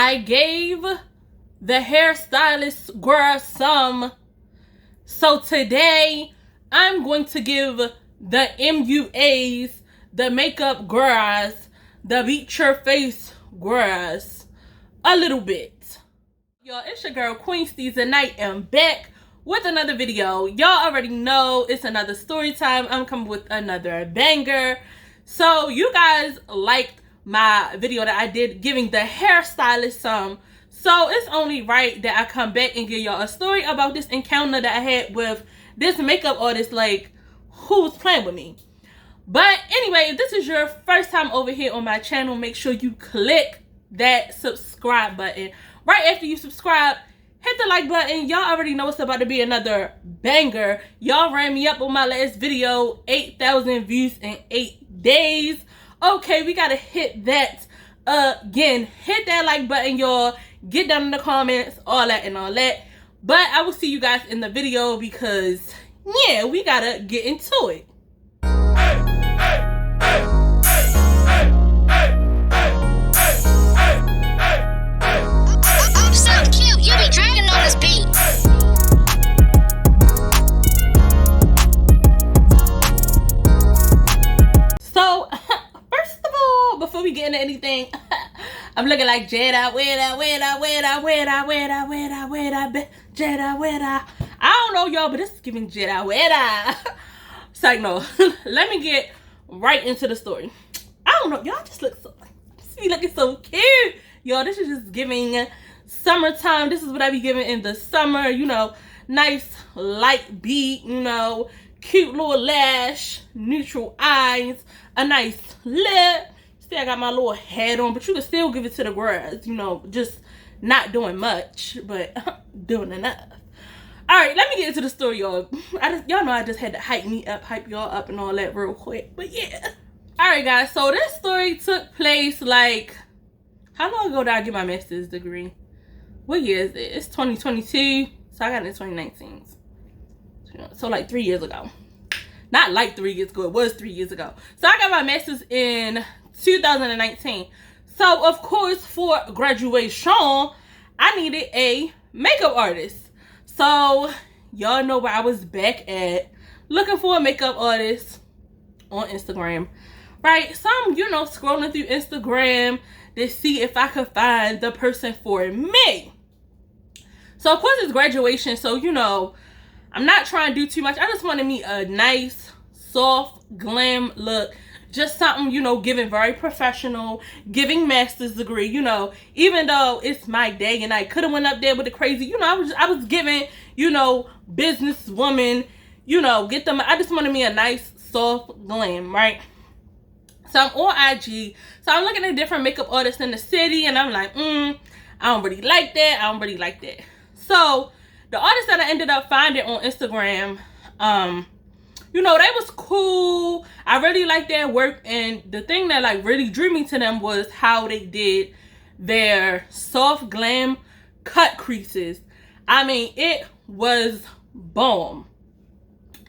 I gave the hairstylist girl some. So today, I'm going to give the MUAs, the makeup girls, the beat your face girls, a little bit. Y'all, it's your girl QueensteezTV, and I am back with another video. Y'all already know it's another story time. I'm coming with another banger. So you guys liked my video that I did giving the hairstylist some. So it's only right that I come back and give y'all a story about this encounter that I had with this makeup artist, like, who was playing with me. But anyway, if this is your first time over here on my channel, make sure you click that subscribe button. Right after you subscribe, hit the like button. Y'all already know it's about to be another banger. Y'all ran me up on my last video, 8,000 views in 8 days. Okay, we gotta hit that again. Hit that like button, y'all. Get down in the comments, all that and all that. But I will see you guys in the video because, yeah, we gotta get into it. I'm so cute. You be dragging on this beat. So, first of all, before we get into anything, I'm looking like Jedi, Jedi. I don't know, y'all, but this is giving Jedi. It's like, no, let me get right into the story. I don't know, y'all just be looking so cute. Y'all, this is just giving summertime. This is what I be giving in the summer, you know, nice light beat, you know, cute little lash, neutral eyes, a nice lip. I got my little hat on, but you can still give it to the girls, you know, just not doing much, but doing enough. All right, let me get into the story, y'all. Y'all know I just had to hype y'all up and all that real quick, but yeah. All right, guys, so this story took place, like, how long ago did I get my master's degree? What year is it? It's 2022, so I got it in 2019. So like 3 years ago. Not like 3 years ago, it was 3 years ago. So I got my master's in 2019. So of course, for graduation, I needed a makeup artist. So y'all know where I was back at, looking for a makeup artist on Instagram, right? So I'm, you know, scrolling through Instagram to see if I could find the person for me. So of course it's graduation, so you know, I'm not trying to do too much. I just wanted me a nice, soft, glam look. Just something, you know, giving very professional, giving master's degree, you know, even though it's my day and I could have went up there with the crazy, you know, I was giving, you know, businesswoman, you know, I just wanted me a nice, soft glam, right? So I'm on IG, so I'm looking at different makeup artists in the city, and I'm like, I don't really like that. So the artist that I ended up finding on Instagram, you know, they was cool. I really liked their work, and the thing that like really drew me to them was how they did their soft glam cut creases. I mean, it was bomb.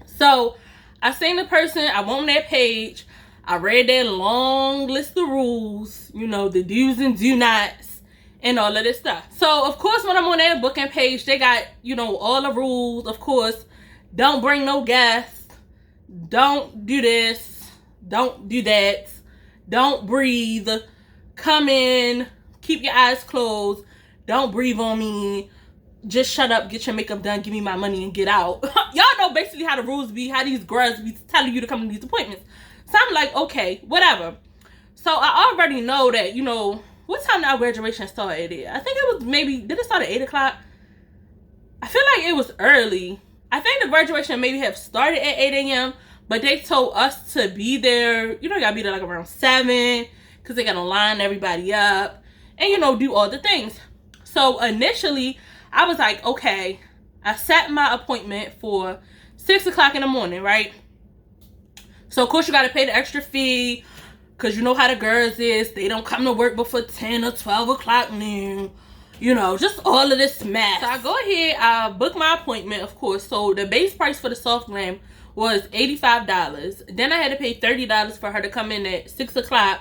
So I seen the person, I went on their page, I read their long list of rules, you know, the do's and do nots and all of this stuff. So of course, when I'm on their booking page, they got, you know, all the rules. Of course, don't bring no guests. Don't do this, don't do that, don't breathe, come in, keep your eyes closed, don't breathe on me, just shut up, get your makeup done, give me my money and get out. Y'all know basically how the rules be, how these girls be telling you to come to these appointments. So I'm like, okay, whatever. So I already know that, you know, what time did our graduation started? I think it was maybe, did it start at 8 o'clock? I feel like it was early. I think the graduation maybe have started at 8 a.m., but they told us to be there, you know, you gotta be there like around 7, because they gotta line everybody up and, you know, do all the things. So initially, I was like, okay, I set my appointment for 6 o'clock in the morning, right? So of course you gotta pay the extra fee, because you know how the girls is. They don't come to work before 10 or 12 o'clock noon. You know, just all of this mess. So I go ahead, I book my appointment, of course. So the base price for the soft glam was $85. Then I had to pay $30 for her to come in at 6 o'clock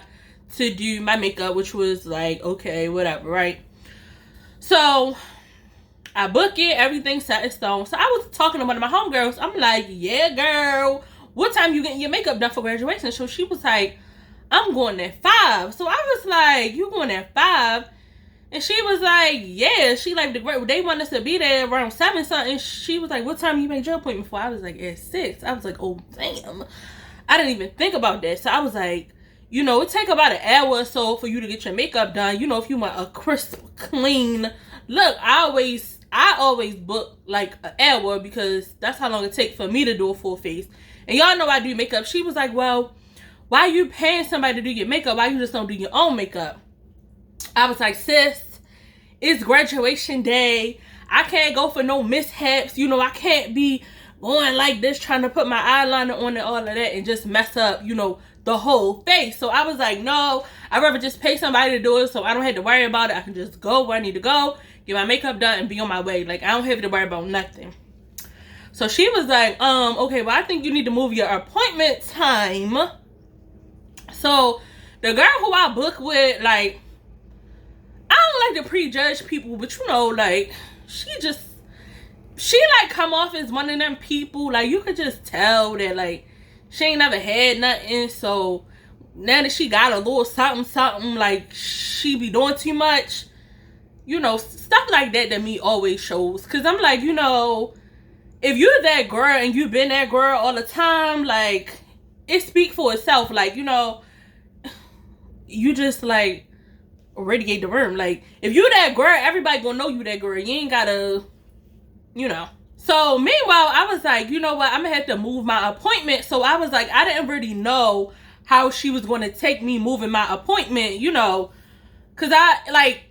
to do my makeup, which was like, okay, whatever, right? So I book it, everything set in stone. So I was talking to one of my homegirls. I'm like, yeah, girl, what time you getting your makeup done for graduation? So she was like, I'm going at 5. So I was like, you going at 5? And she was like, yeah. She like, they want us to be there around 7 something. She was like, what time you made your appointment for? I was like, at 6. I was like, oh, damn. I didn't even think about that. So I was like, you know, it take about an hour or so for you to get your makeup done. You know, if you want a crisp, clean look. I always book like an hour because that's how long it takes for me to do a full face. And y'all know I do makeup. She was like, well, why you paying somebody to do your makeup? Why you just don't do your own makeup? I was like, sis, it's graduation day. I can't go for no mishaps. You know, I can't be going like this trying to put my eyeliner on and all of that and just mess up, you know, the whole face. So I was like, no, I'd rather just pay somebody to do it so I don't have to worry about it. I can just go where I need to go, get my makeup done, and be on my way. Like, I don't have to worry about nothing. So she was like, okay, well, I think you need to move your appointment time. So the girl who I book with, like, I don't like to prejudge people, but you know, like, she like come off as one of them people, like, you could just tell that, like, she ain't never had nothing. So now that she got a little something, like, she be doing too much, you know, stuff like that me always shows. Because I'm like, you know, if you're that girl and you've been that girl all the time, like, it speaks for itself. Like, you know, you just, like, radiate the room. Like, if you that girl, everybody gonna know you that girl. You ain't gotta, you know. So meanwhile, I was like, you know what, I'm gonna have to move my appointment. So I was like, I didn't really know how she was gonna take me moving my appointment, you know, because I, like,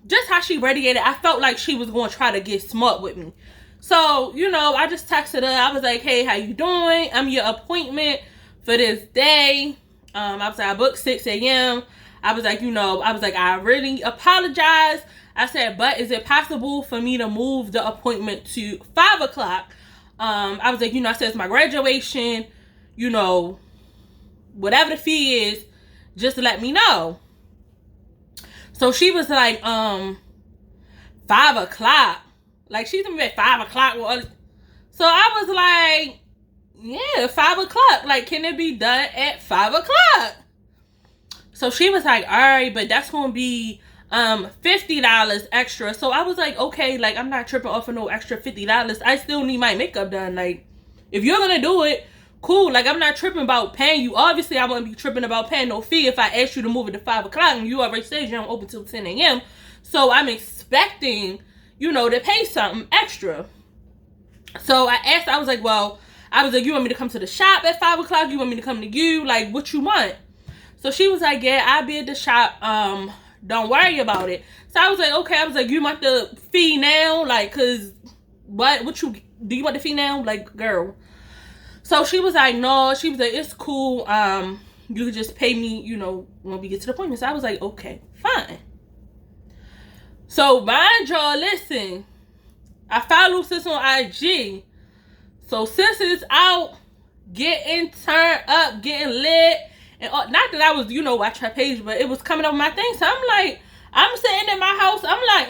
just how she radiated, I felt like she was gonna try to get smart with me. So, you know, I just texted her. I was like, hey, how you doing? I'm your appointment for this day. I was like, I booked 6 a.m. I was like, you know, I really apologize. I said, but is it possible for me to move the appointment to 5 o'clock? I was like, you know, I said, it's my graduation, you know, whatever the fee is, just let me know. So she was like, 5 o'clock. Like, she's gonna be at 5 o'clock. So I was like, yeah, 5 o'clock. Like, can it be done at 5 o'clock? So she was like, all right, but that's gonna be $50 extra. So I was like, okay, like, I'm not tripping off of no extra $50. I still need my makeup done. Like, if you're gonna do it, cool. Like, I'm not tripping about paying you. Obviously, I wouldn't be tripping about paying no fee if I asked you to move it to 5 o'clock and you already said you don't open till 10 a.m. So I'm expecting, you know, to pay something extra. So I asked, I was like, well, you want me to come to the shop at 5 o'clock? You want me to come to you? Like, what you want? So she was like, yeah, I'll be at the shop. Don't worry about it. So I was like, okay. I was like, you want the fee now? Like, cause do you want the fee now? Like, girl. So she was like, no. She was like, it's cool. You could just pay me, you know, when we get to the appointment. So I was like, okay, fine. So mind y'all, listen, I follow sis on IG. So sis is out getting turned up, getting lit. And not that I was, you know, watch her page, but it was coming up my thing. So I'm like, I'm sitting in my house. I'm like,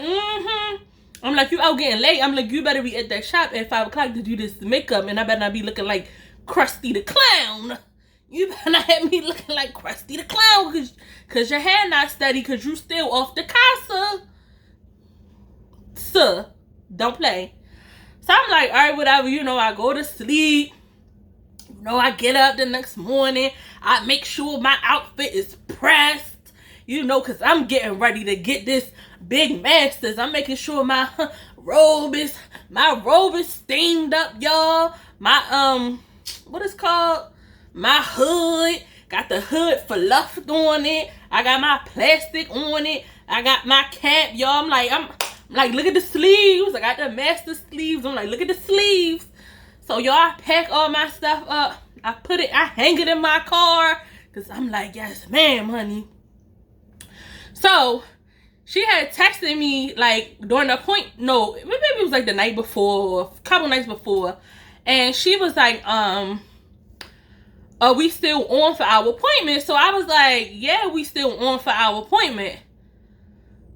I'm like, you out getting late. I'm like, you better be at that shop at 5 o'clock to do this makeup. And I better not be looking like Krusty the Clown. You better not have me looking like Krusty the Clown. Because your hair not steady. Because you still off the casa. Sir, don't play. So I'm like, all right, whatever. You know, I go to sleep. You know, I get up the next morning. I make sure my outfit is pressed. You know, because I'm getting ready to get this big masters. I'm making sure my robe is steamed up, y'all. My, what is called? My hood. Got the hood fluffed on it. I got my plastic on it. I got my cap, y'all. I'm like, look at the sleeves. I got the master sleeves. I'm like, look at the sleeves. So y'all, pack all my stuff up. I hang it in my car. Because I'm like, yes, ma'am, honey. So, she had texted me, like, during the maybe it was like the night before, or a couple nights before. And she was like, are we still on for our appointment? So I was like, yeah, we still on for our appointment.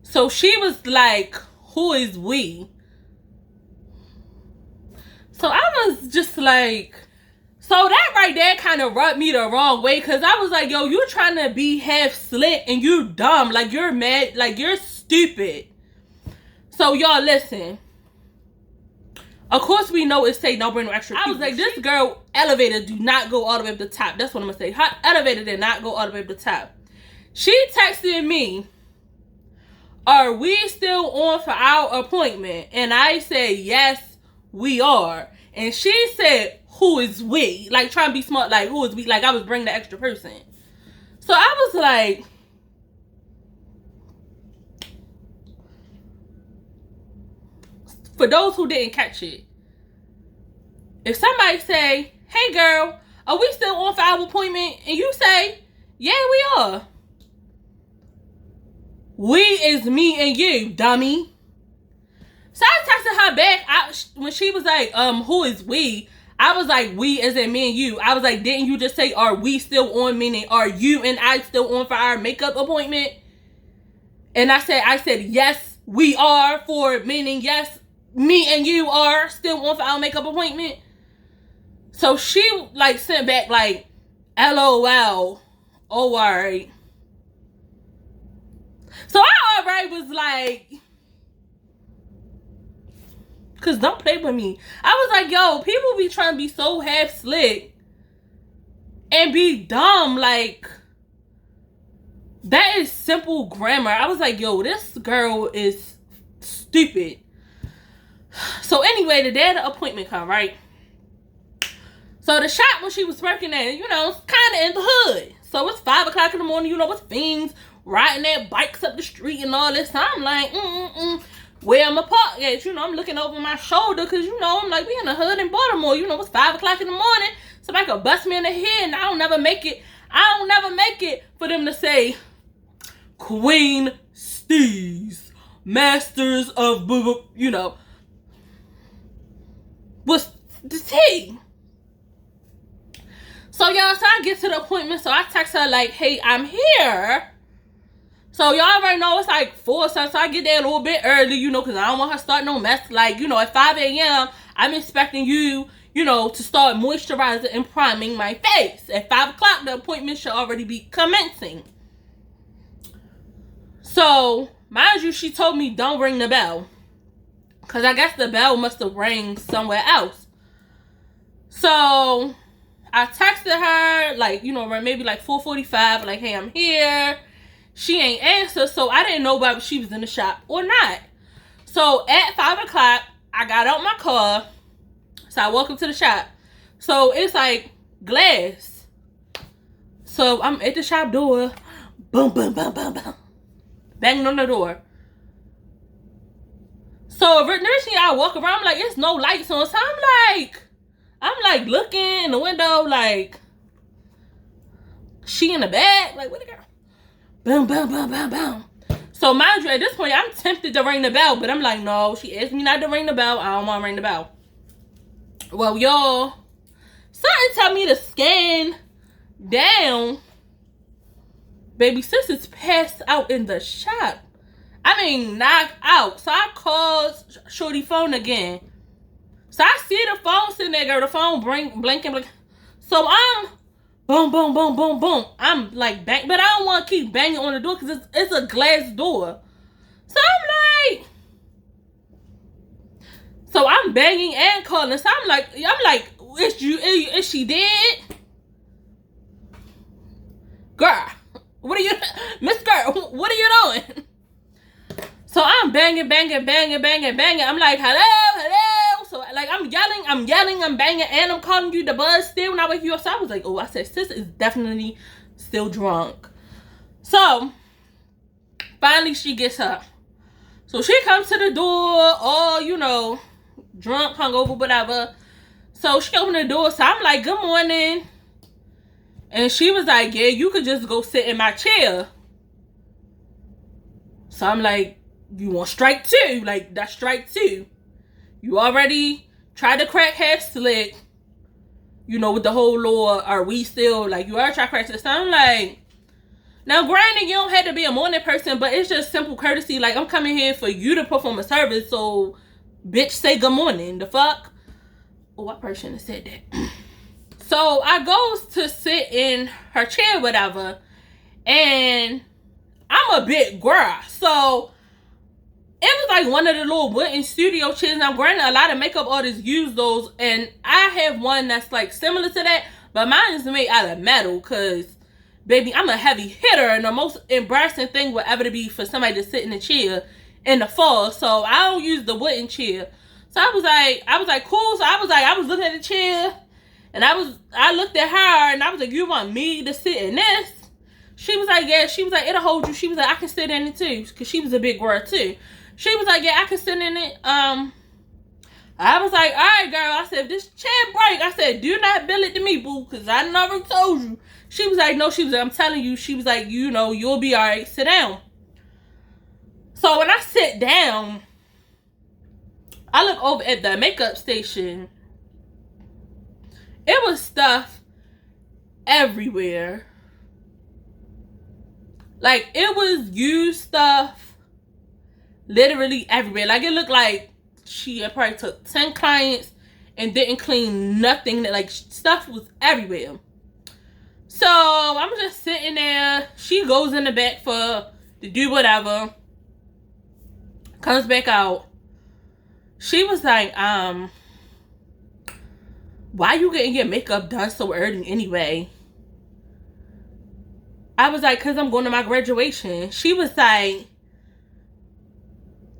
So she was like, who is we? So I was just like, so that right there kind of rubbed me the wrong way, because I was like, yo, you trying to be half slick and you dumb. Like, you're mad. Like, you're stupid. So, y'all, listen. Of course, we know it say don't bring no extra people. I was like, this girl elevator do not go all the way up the top. That's what I'm going to say. Her elevator did not go all the way up the top. She texted me, are we still on for our appointment? And I said, yes, we are. And she said, who is we? Like, trying to be smart, like, who is we? Like, I was bringing the extra person. So I was like, for those who didn't catch it, if somebody say, hey girl, are we still on for our appointment? And you say, yeah, we are. We is me and you, dummy. So I texted her back when she was like, who is we? I was like, we as in me and you. I was like, didn't you just say, are we still on? Meaning, are you and I still on for our makeup appointment? And I said, yes, we are, for meaning, yes, me and you are still on for our makeup appointment. So she like sent back like, LOL. Oh, alright. So I already was like, cause don't play with me. I was like, yo, people be trying to be so half slick and be dumb. Like, that is simple grammar. I was like, yo, this girl is stupid. So anyway, the day of the appointment come, right? So the shop when she was working at, you know, it's kind of in the hood. So it's 5 o'clock in the morning, you know, with fiends riding their bikes up the street and all this. So I'm like, where am I parked at? You know, I'm looking over my shoulder because, you know, I'm like, we in the hood in Baltimore. You know, it's 5 o'clock in the morning. Somebody could bust me in the head and I don't never make it for them to say, QueensteezTV, masters of boo boo, you know. What's the tea? So, y'all, so I get to the appointment. So I text her like, hey, I'm here. So y'all already know it's like 4 or something. So I get there a little bit early, you know, because I don't want her to start no mess. Like, you know, at 5 a.m., I'm expecting you, you know, to start moisturizing and priming my face. At 5 o'clock, the appointment should already be commencing. So, mind you, she told me don't ring the bell. Because I guess the bell must have rang somewhere else. So, I texted her, like, you know, maybe like 4:45, like, hey, I'm here. She ain't answer, so I didn't know whether she was in the shop or not. So, at 5 o'clock, I got out my car. So, I walk up to the shop. So, it's like glass. So, I'm at the shop door. Boom, boom, boom, boom, boom. Banging on the door. So, initially, I walk around, I'm like, there's no lights on. So, I'm like looking in the window, like, she in the bag? Like, where the girl? Boom, boom, boom, boom, boom. So, mind you, at this point, I'm tempted to ring the bell, but I'm like, no, she asked me not to ring the bell. I don't want to ring the bell. Well, y'all, something tell me to scan down. Baby sis is passed out in the shop. I mean, knocked out. So, I called Shorty phone again. So, I see the phone sitting there, girl. The phone blinking. So, I'm boom, boom, boom, boom, boom. I'm like, bang, but I don't want to keep banging on the door because it's a glass door. So I'm banging and calling. So I'm like, is she dead? Girl, what are you, Miss Girl, what are you doing? So I'm banging. I'm like, hello. So like I'm yelling, I'm banging, and I'm calling you. The buzz still not with you. So I was like, oh, I said, sis is definitely still drunk. So finally she gets up. So she comes to the door, all, you know, drunk, hungover, whatever. So she opened the door. So I'm like, good morning. And she was like, yeah, you could just go sit in my chair. So I'm like, you want strike 2? Like, that's strike 2. You already tried to crack half slick. You know, with the whole law, are we still, like, you already tried to crack this. So I'm like, Now, granted, you don't have to be a morning person, but it's just simple courtesy. Like, I'm coming here for you to perform a service, so, bitch, say good morning. The fuck? Oh, I probably shouldn't have said that. So, I goes to sit in her chair, whatever, and I'm a big girl. So, it was like one of the little wooden studio chairs. Now, granted, a lot of makeup artists use those, and I have one that's, like, similar to that, but mine is made out of metal, because... baby, I'm a heavy hitter, and the most embarrassing thing would ever be for somebody to sit in a chair in the fall. So I don't use the wooden chair. So I was like, cool. So I was looking at the chair, and I looked at her, and I was like, you want me to sit in this? She was like, yeah. She was like, it'll hold you. She was like, I can sit in it too, because she was a big girl too. She was like, yeah, I can sit in it. I was like, all right, girl. I said, if this chair break, I said, do not bill it to me, boo, because I never told you. She was like, no, she was like, I'm telling you. She was like, you know, you'll be all right. Sit down. So when I sit down, I look over at the makeup station. It was stuff everywhere. Like, it was used stuff literally everywhere. Like, it looked like she had probably took 10 clients and didn't clean nothing. Like, stuff was everywhere. So, I'm just sitting there. She goes in the back to do whatever. Comes back out. She was like, why you getting your makeup done so early anyway? I was like, because I'm going to my graduation. She was like,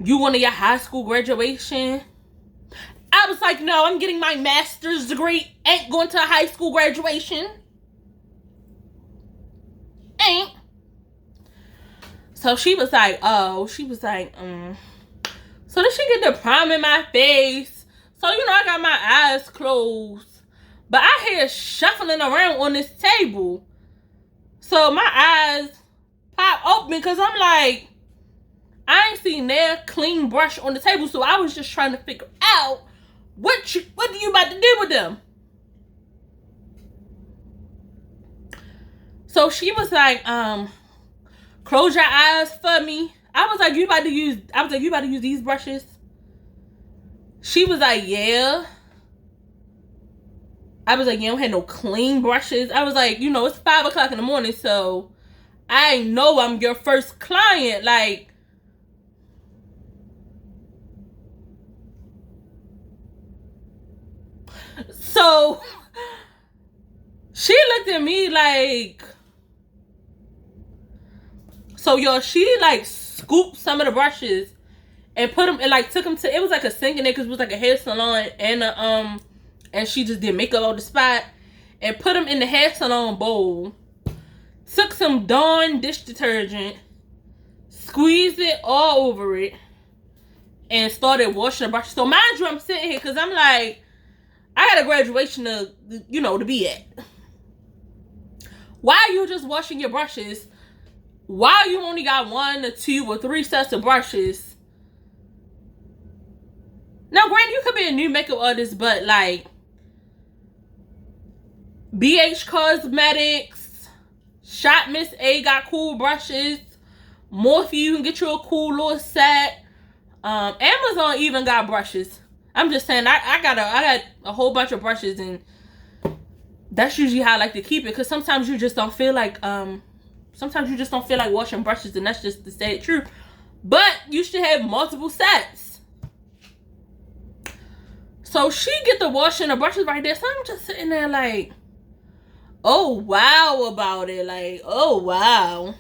you going to your high school graduation? I was like, no, I'm getting my master's degree. Ain't going to a high school graduation. Ain't. So she was like, oh, she was like, So then she get the prom in my face. So, you know, I got my eyes closed. But I hear shuffling around on this table. So my eyes pop open because I'm like, I ain't seen their clean brush on the table. So I was just trying to figure out what do you about to do with them? So she was like, close your eyes for me. I was like, you about to use these brushes? She was like, yeah. I was like, you don't have no clean brushes. I was like, you know, it's 5 o'clock in the morning, so I know I'm your first client. Like, so she looked at me like, so yo, she like scooped some of the brushes and put them and like took them to, it was like a sink in there because it was like a hair salon and a and she just did makeup on the spot and put them in the hair salon bowl. Took some Dawn dish detergent, squeezed it all over it, and started washing the brushes. So mind you, I'm sitting here because I'm like, I had a graduation to, you know, to be at. Why are you just washing your brushes? Why you only got 1 or 2 or 3 sets of brushes? Now, granted, you could be a new makeup artist, but like, BH Cosmetics, Shop Miss A got cool brushes. Morphe, you can get you a cool little set. Amazon even got brushes. I'm just saying, I got a whole bunch of brushes, and that's usually how I like to keep it. Because sometimes you just don't feel like washing brushes, and that's just the sad truth. But you should have multiple sets. So she get the washing the brushes right there. So I'm just sitting there like, oh wow about it. Like, oh wow.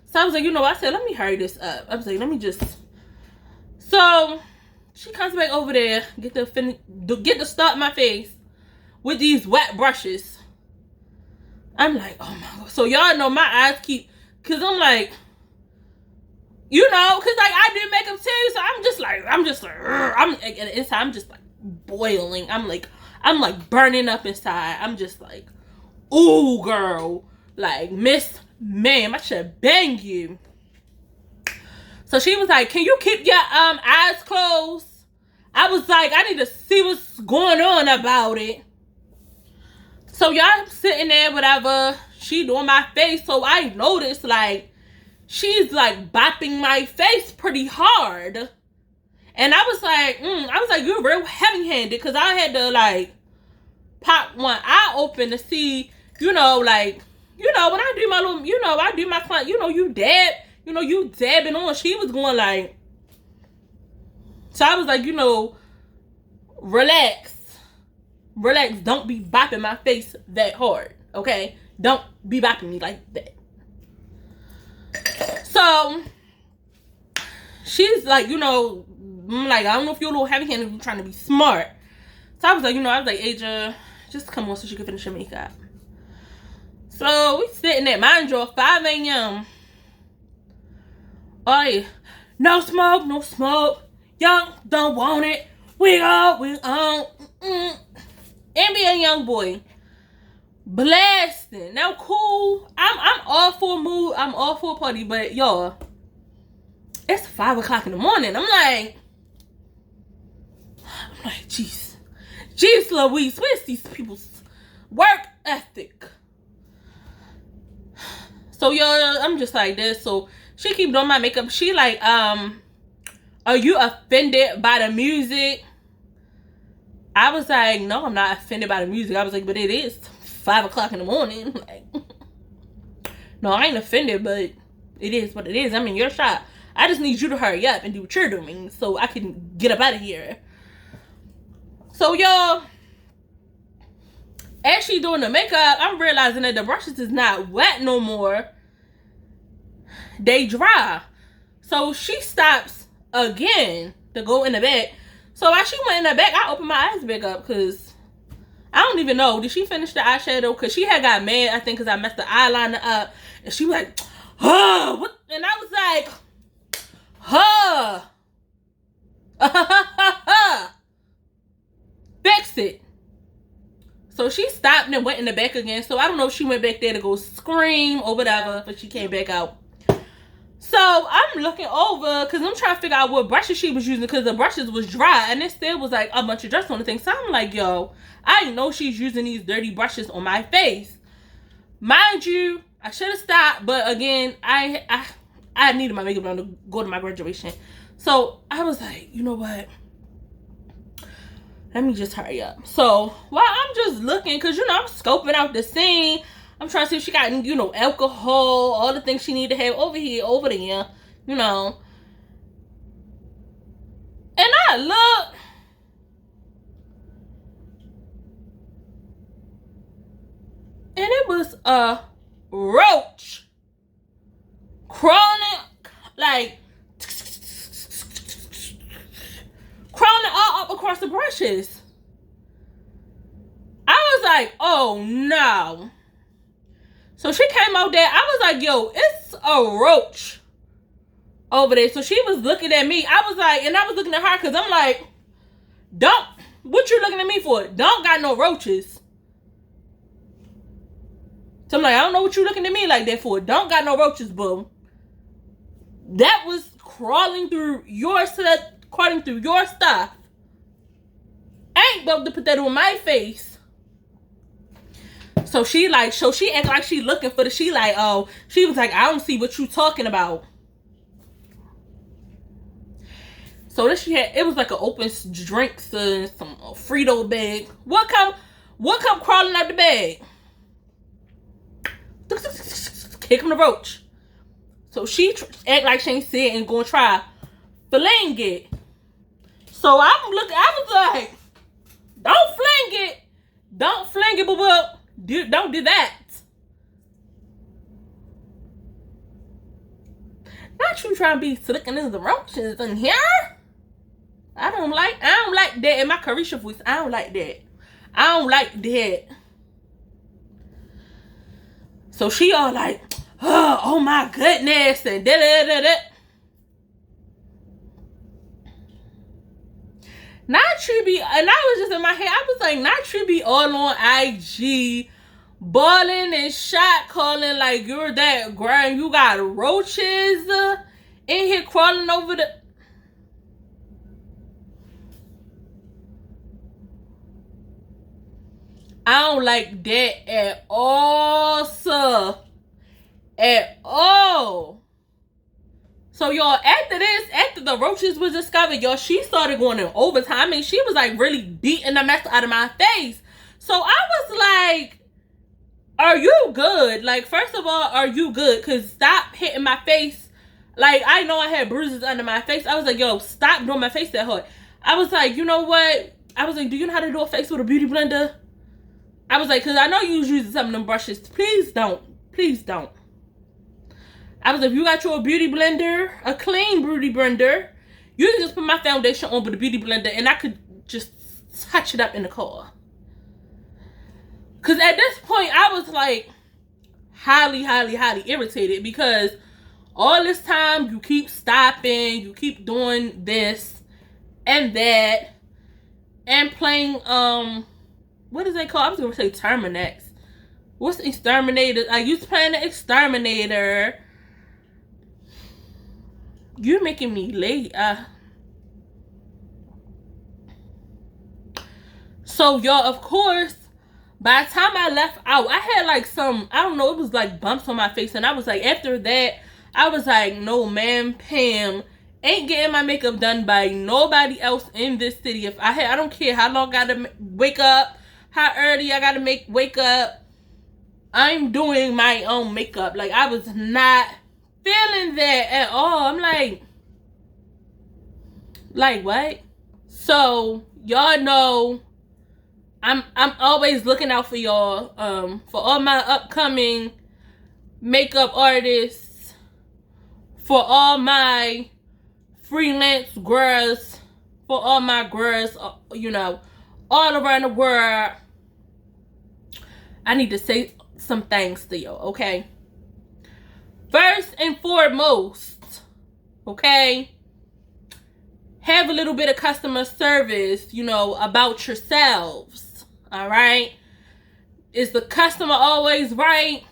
So I was like, you know, I said, let me hurry this up. I was like, let me just. So she comes back over there, get the stuff in my face with these wet brushes. I'm like, oh my God. So y'all know my eyes keep, cause I'm like, you know, cause like I do makeup too. So I'm just like, I'm inside, I'm just like boiling. I'm like burning up inside. I'm just like, ooh, girl, like, Miss Ma'am, I should bang you. So she was like, can you keep your eyes closed? I was like, I need to see what's going on about it. So y'all sitting there, whatever. she doing my face. So I noticed, like, she's, like, bopping my face pretty hard. And I was like, you're real heavy-handed. Because I had to, like, pop one eye open to see, you know, like, you know, when I do my little, you know, I do my client, you know, you dabbing on. She was going, like, so I was like, you know, relax. Relax. Don't be bopping my face that hard, okay? Don't be bopping me like that. So, she's like, you know, I'm like, I don't know if you're a little heavy-handed, you're trying to be smart. So I was like, you know, Aja, just come on so she can finish her makeup. So, we sitting at, mind you, 5 a.m. Oh, yeah. No smoke, no smoke. Young, don't want it. We on. NBA young boy. Blasting. Now, cool. I'm all for a mood. I'm all for a party. But, y'all, it's 5 o'clock in the morning. I'm like, jeez. Jeez Louise, where's these people's work ethic? So, y'all, I'm just like this. So, she keep doing my makeup. She like, are you offended by the music? I was like, no, I'm not offended by the music. I was like, but it is 5 o'clock in the morning. Like, no, I ain't offended, but it is what it is. I'm in your shop. I just need you to hurry up and do what you're doing so I can get up out of here. So, y'all, as she doing the makeup, I'm realizing that the brushes is not wet no more. They dry. So she stops again to go in the back. So as she went in the back, I opened my eyes back up because I don't even know. Did she finish the eyeshadow? Because she had got mad, I think, because I messed the eyeliner up. And she was like, oh, what? And I was like, fix it. So she stopped and went in the back again. So I don't know if she went back there to go scream or whatever, but she came back out. So I'm looking over because I'm trying to figure out what brushes she was using because the brushes was dry and it still was like a bunch of dust on the thing. So I'm like, yo, I know she's using these dirty brushes on my face. Mind you, I should have stopped, but again, I needed my makeup done to go to my graduation. So I was like, you know what? Let me just hurry up. So while I'm just looking, because, you know, I'm scoping out the scene. I'm trying to see if she got, you know, alcohol, all the things she need to have over here, over there, you know. And I look. And it was a roach crawling, like, crawling all up across the brushes. I was like, oh no. So she came out there. I was like, yo, it's a roach over there. So she was looking at me. I was like, and I was looking at her because I'm like, what you looking at me for? Don't got no roaches. So I'm like, I don't know what you looking at me like that for. Don't got no roaches, boo. That was crawling through your stuff. I ain't able to put that on my face. So she act like she looking for she was like, I don't see what you talking about. So then it was like an open drinks and some Frito bag. What come crawling out the bag? Here come the roach. So she act like she ain't see it and gonna try fling it. So I'm looking, I was like, don't fling it, but don't do that. Not you trying to be slicking in the roaches in here. I don't like that in my Carisha voice. I don't like that. I don't like that. So she all like, oh my goodness, and da-da-da-da. Not you be, and I was just in my head, I was like, not you be all on IG, balling and shot calling like you're that girl, you got roaches in here crawling over the... I don't like that at all, sir. At all. So, y'all, after the roaches was discovered, y'all, she started going in overtime. I mean, she was, like, really beating the mess out of my face. So, I was like, are you good? Like, first of all, are you good? Because stop hitting my face. Like, I know I had bruises under my face. I was like, yo, stop doing my face that hard. I was like, you know what? I was like, do you know how to do a face with a beauty blender? I was like, because I know you was using some of them brushes. Please don't. Please don't. I was like, if you got your beauty blender, a clean beauty blender, you can just put my foundation on with the beauty blender and I could just touch it up in the car. Because at this point, I was like highly, highly, highly irritated because all this time you keep stopping, you keep doing this and that and playing, what is it called? I was going to say Terminex. What's Exterminator? I used to play the Exterminator. You're making me late. So, y'all, of course, by the time I left out, I had like some, I don't know, it was like bumps on my face. And I was like, after that, I was like, no, ma'am, Pam, ain't getting my makeup done by nobody else in this city. If I don't care how long I gotta wake up, how early I gotta wake up. I'm doing my own makeup. Like, I was not feeling that at all. I'm like what? So y'all know I'm always looking out for y'all, for all my upcoming makeup artists, for all my freelance girls, for all my girls, you know, all around the world. I need to say some things to y'all, okay? First and foremost, okay, have a little bit of customer service, you know, about yourselves, all right? Is the customer always right?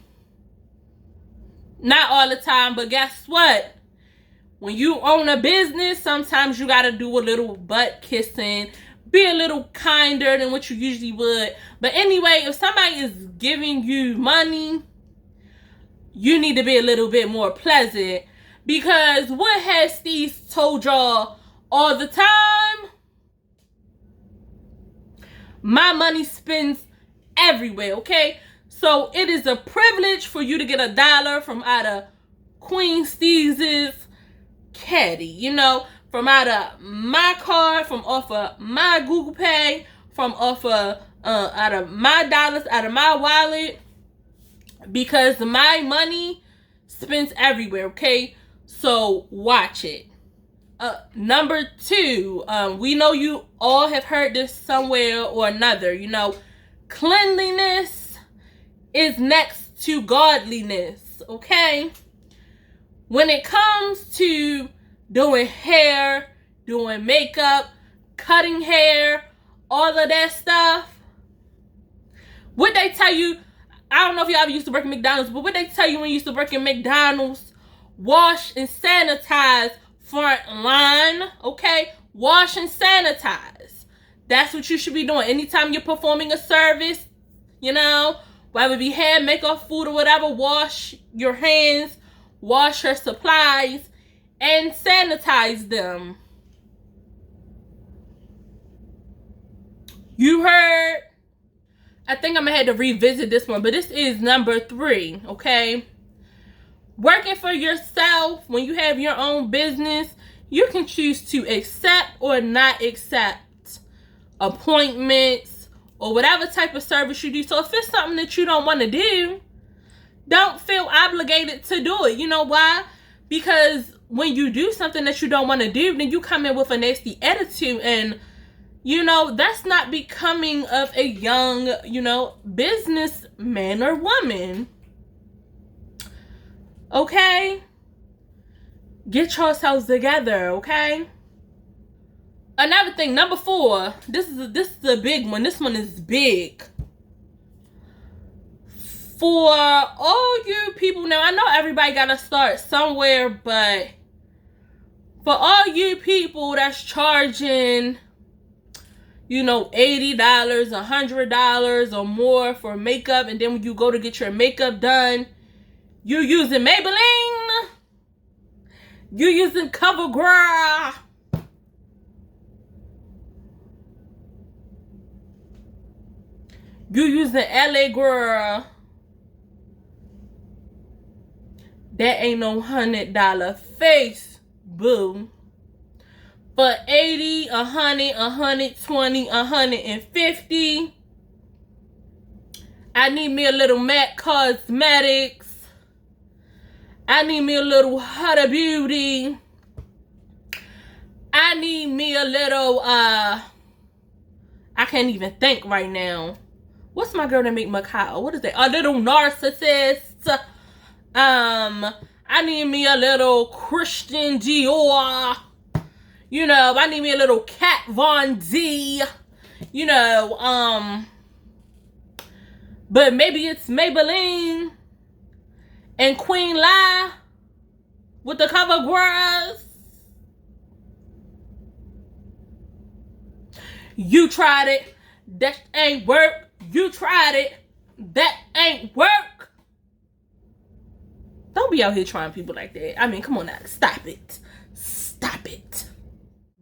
Not all the time, but guess what? When you own a business, sometimes you got to do a little butt kissing, be a little kinder than what you usually would. But anyway, if somebody is giving you money, you need to be a little bit more pleasant. Because what has Steve told y'all all the time? My money spends everywhere, okay? So it is a privilege for you to get $1 from out of QueensteezTV's caddy, you know, from out of my card, from off of my Google Pay, from off of out of my dollars, out of my wallet, because my money spends everywhere, okay? So watch it. Number 2, we know you all have heard this somewhere or another, you know, cleanliness is next to godliness, okay? When it comes to doing hair, doing makeup, cutting hair, all of that stuff, what they tell you, I don't know if y'all ever used to work at McDonald's, but what they tell you when you used to work at McDonald's, wash and sanitize front line, okay? Wash and sanitize. That's what you should be doing. Anytime you're performing a service, you know, whether it be hair, makeup, food, or whatever, wash your hands, wash your supplies, and sanitize them. You heard? I think I'm going to have to revisit this one, but this is number 3, okay? Working for yourself, when you have your own business, you can choose to accept or not accept appointments or whatever type of service you do. So if it's something that you don't want to do, don't feel obligated to do it. You know why? Because when you do something that you don't want to do, then you come in with a nasty attitude, and you know, that's not becoming of a young, you know, businessman or woman. Okay? Get yourselves together, okay? Another thing, number 4. This is a big one. This one is big. For all you people, now I know everybody gotta start somewhere, but for all you people that's charging, you know, $80, $100 or more for makeup, and then when you go to get your makeup done, you're using Maybelline, you're using CoverGirl, you're using LA Girl. That ain't no $100 face, boo. For 80, 100, 120, 150. I need me a little MAC Cosmetics. I need me a little Huda Beauty. I need me a little, I can't even think right now. What's my girl that make Macao? What is that? A little Narcissist. I need me a little Christian Dior. You know, I need me a little Kat Von D. You know, but maybe it's Maybelline and Queen Lie with the CoverGirls. You tried it. That ain't work. You tried it. That ain't work. Don't be out here trying people like that. I mean, come on now. Stop it. Stop it.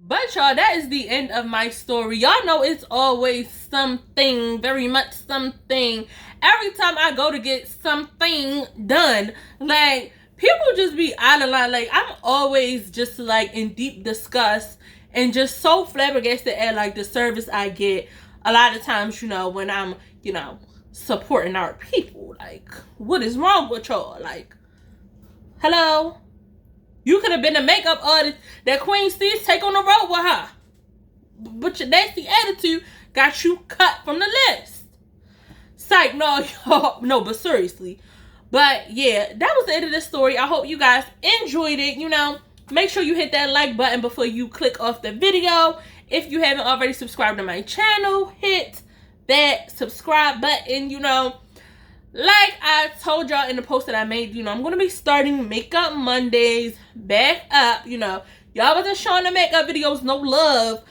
But y'all, that is the end of my story. Y'all know it's always something, very much something. Every time I go to get something done, like, people just be out of line. Like, I'm always just, like, in deep disgust and just so flabbergasted at, like, the service I get a lot of times, you know, when I'm, you know, supporting our people. Like, what is wrong with y'all? Like, hello? You could have been the makeup artist that Queen Steez take on the road with her. But your nasty attitude got you cut from the list. Psych, no, y'all. No, but seriously. But yeah, that was the end of this story. I hope you guys enjoyed it. You know, make sure you hit that like button before you click off the video. If you haven't already subscribed to my channel, hit that subscribe button, you know. Like I told y'all in the post that I made, you know, I'm going to be starting Makeup Mondays back up, you know. Y'all wasn't showing the makeup videos no love,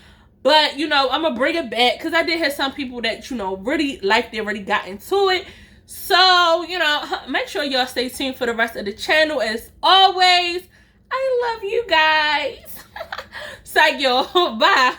but, you know, I'm going to bring it back because I did have some people that, you know, really liked it, already got into it. So, you know, make sure y'all stay tuned for the rest of the channel. As always, I love you guys. Psych, y'all. Bye.